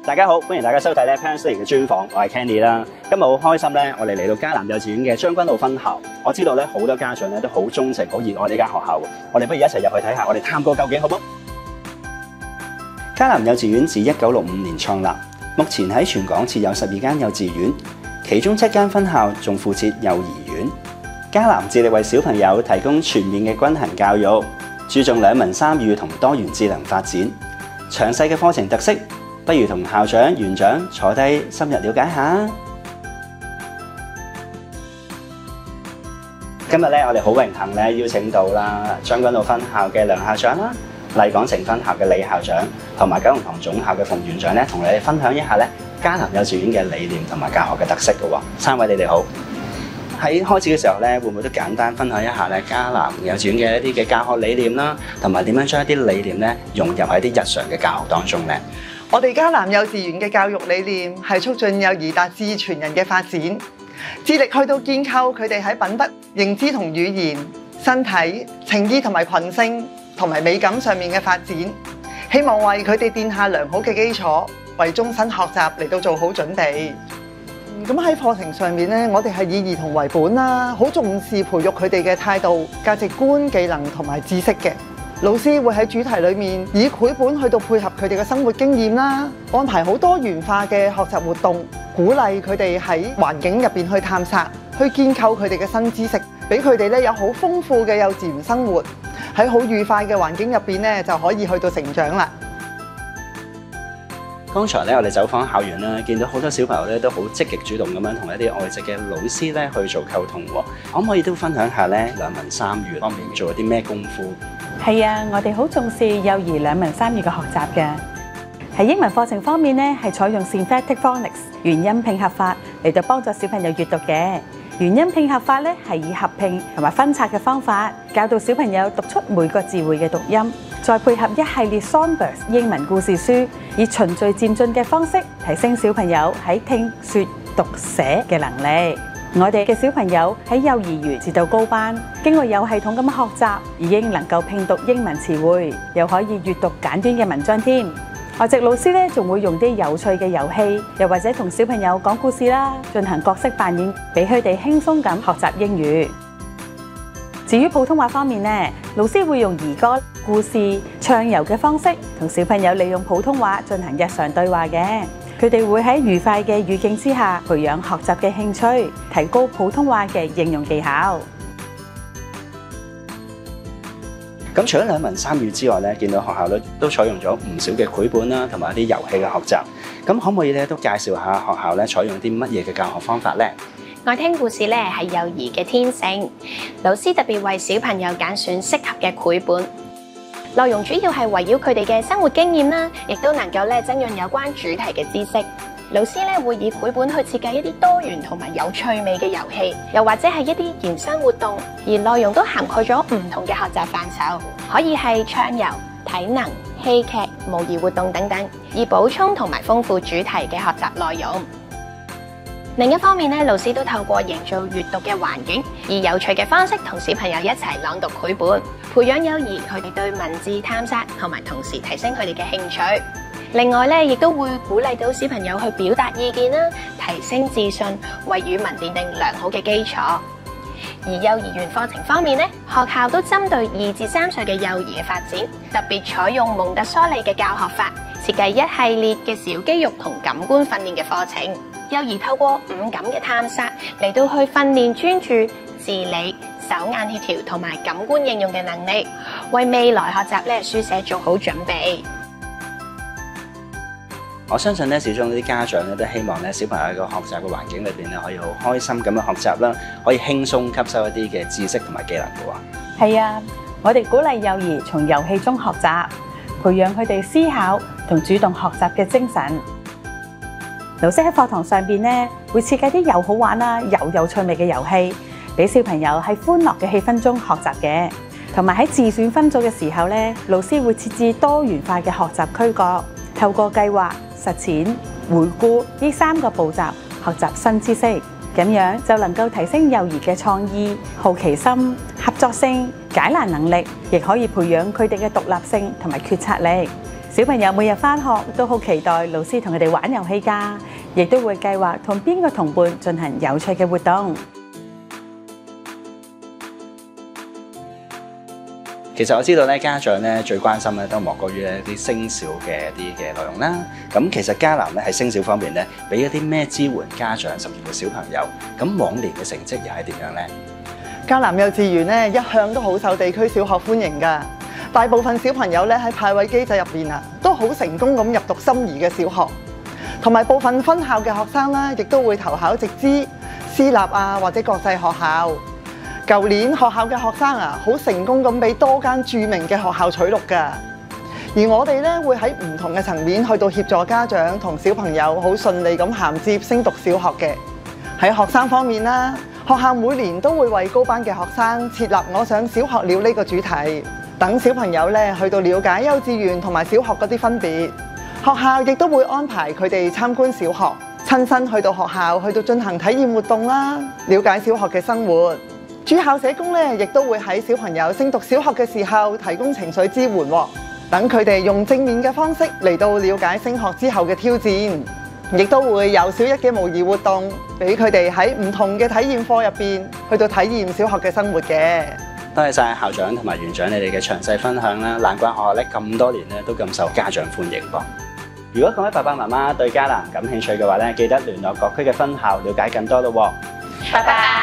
大家好，歡迎大家收睇Parents Day嘅專訪，我係 Candy 啦。今日好開心咧，我哋嚟到迦南幼稚園嘅將軍澳分校。我知道咧，好多家長咧都好鍾情、好熱愛呢間學校嘅。我哋不如一齊入去睇下，我哋探過究竟好唔好？迦南幼稚園自1965年創立，目前喺全港設有12間幼稚園，其中7間分校仲附設幼兒園。迦南致力為小朋友提供全面嘅均衡教育，注重2文3語同多元智能發展。詳細嘅課程特色，不如同校長、園長坐低深入了解下。今日咧，我哋好榮幸咧邀請到啦將軍澳分校嘅梁校長啦、麗港城分校嘅李校長，同埋九龍塘總校嘅馮園長咧，同你哋分享一下咧迦南幼稚園嘅理念同埋教學嘅特色嘅喎。3位你哋好。喺開始嘅時候咧，會唔會都簡單分享一下咧迦南幼稚園嘅一啲嘅教學理念啦，同埋點樣將一啲理念咧融入喺啲日常嘅教學當中咧？我哋迦南幼稚園嘅教育理念係促進幼兒達至全人嘅發展，致力去到建構佢哋喺品德、認知同語言、身體、情意同埋群性同埋美感上面嘅發展，希望為佢哋奠下良好嘅基礎，為終身學習嚟到做好準備。咁喺課程上面咧，我哋係以兒童為本啦，好重視培育佢哋嘅態度、價值觀、技能同埋知識嘅。老師會喺主題裏面以繪本去到配合佢哋嘅生活經驗啦，安排好多元化嘅學習活動，鼓勵佢哋喺環境入邊去探索，去建構佢哋嘅新知識，俾佢哋咧有好豐富嘅幼稚園生活，喺好愉快嘅環境入邊咧就可以去到成長啦。剛才咧，我哋走訪校園啦，見到好多小朋友咧都好積極主動咁樣同一啲外籍嘅老師咧去做溝通喎。可唔可以都分享下咧2文3語方面做咗啲咩功夫？係啊，我哋好重視幼兒2文3語嘅學習嘅。喺英文課程方面咧，係採用 Synthetic Phonics 元音拼合法嚟到幫助小朋友閱讀嘅。元音拼合法咧係以合拼同埋分拆嘅方法，教導小朋友讀出每個字彙嘅讀音，再配合一系列 Songbirds 英文故事書，以循序漸進嘅方式提升小朋友喺聽說讀寫嘅能力。我哋嘅小朋友喺幼兒園至到高班，經過有系統咁學習，已經能夠拼讀英文詞彙，又可以閱讀簡短嘅文章添。外籍老師咧仲會用啲有趣嘅遊戲，又或者同小朋友講故事啦，進行角色扮演，俾佢哋輕鬆咁學習英語。至於普通話方面咧，老師會用兒歌、故事、暢遊嘅方式，同小朋友利用普通話進行日常對話嘅。佢哋會喺愉快嘅語境之下，培養學習嘅興趣，提高普通話嘅應用技巧。咁除咗2文3語之外咧，見到學校咧都採用咗唔少嘅繪本啦，同埋一啲遊戲嘅學習。咁可唔可以咧都介紹下學校咧採用啲乜嘢嘅教學方法咧？愛聽故事咧係幼兒嘅天性，老師特別為小朋友揀選適合嘅繪本，內容主要係圍繞佢哋嘅生活經驗啦，亦都能夠咧增潤有關主題嘅知識。老師咧會以繪本去設計一啲多元同埋有趣味嘅遊戲，又或者係一啲延伸活動，而內容都涵蓋咗唔同嘅學習範疇，可以係暢遊、體能、戲劇、模擬活動等等，以補充同埋豐富主題嘅學習內容。另一方面咧，老師都透過營造閱讀嘅環境，以有趣嘅方式同小朋友一齊朗讀繪本，培養幼兒佢哋對文字探索，同埋同時提升佢哋嘅興趣。另外咧，亦都會鼓勵到小朋友去表達意見啦，提升自信，為語文奠定良好嘅基礎。而幼兒園課程方面咧，學校都針對2至3歲嘅幼兒嘅發展，特別採用蒙特梭利嘅教學法，設計一系列嘅小肌肉同感官訓練嘅課程。幼兒透過五感嘅探索嚟到去訓練專注、自理、手眼協調同埋感官應用嘅能力，為未來學習咧書寫做好準備。我相信咧，始終啲家長咧都希望咧小朋友喺個學習嘅環境裏邊咧，可以好開心咁樣學習啦，可以輕鬆吸收一啲嘅知識同埋技能嘅喎。係啊，我哋鼓勵幼兒從遊戲中學習，培養佢哋思考同主動學習嘅精神。老師喺課堂上邊咧，會設計啲又好玩啦又有趣味嘅遊戲，俾小朋友喺歡樂嘅氣氛中學習嘅。同埋喺自選分組嘅時候咧，老師會設置多元化嘅學習區角，透過計劃、實踐、回顧呢3個步驟，學習新知識，咁樣就能夠提升幼兒嘅創意、好奇心、合作性、解難能力，亦可以培養佢哋嘅獨立性同埋決策力。小朋友每日返學都好期待老師同佢哋玩遊戲㗎，亦都會計劃同邊個同伴進行有趣嘅活動。其實我知道咧，家長咧最關心咧都莫過於咧啲升小嘅一啲嘅內容啦。咁其實迦南咧喺升小方面咧，俾一啲咩支援家長甚至乎小朋友？咁往年嘅成績又係點樣咧？迦南幼稚園咧一向都好受地區小學歡迎㗎，大部分小朋友咧喺派位機制入邊啊，都好成功咁入讀心儀嘅小學，同埋部分分校嘅學生啦，亦都會投考直資、私立啊或者國際學校。舊年學校嘅學生啊，好成功咁俾多間著名嘅學校取錄㗎。而我哋咧會喺唔同嘅層面去到協助家長同小朋友好順利咁銜接升讀小學嘅。喺學生方面啦，學校每年都會為高班嘅學生設立我上小學了呢個主題，等小朋友咧去到了解幼稚園同埋小學嗰啲分別。學校亦都會安排佢哋參觀小學，親身去到學校去到進行體驗活動啦，了解小學嘅生活。駐校社工咧，亦都會喺小朋友升讀小學嘅時候提供情緒支援，等佢哋用正面嘅方式嚟到了解升學之後嘅挑戰，亦都會有小一嘅模擬活動，俾佢哋喺唔同嘅體驗課入邊去到體驗小學嘅生活嘅。多謝晒校長同埋園長你哋嘅詳細分享啦！難怪學校咧咁多年咧都咁受家長歡迎噃。如果各位爸爸媽媽對迦南感興趣嘅話咧，記得聯絡各區嘅分校了解更多咯。拜拜。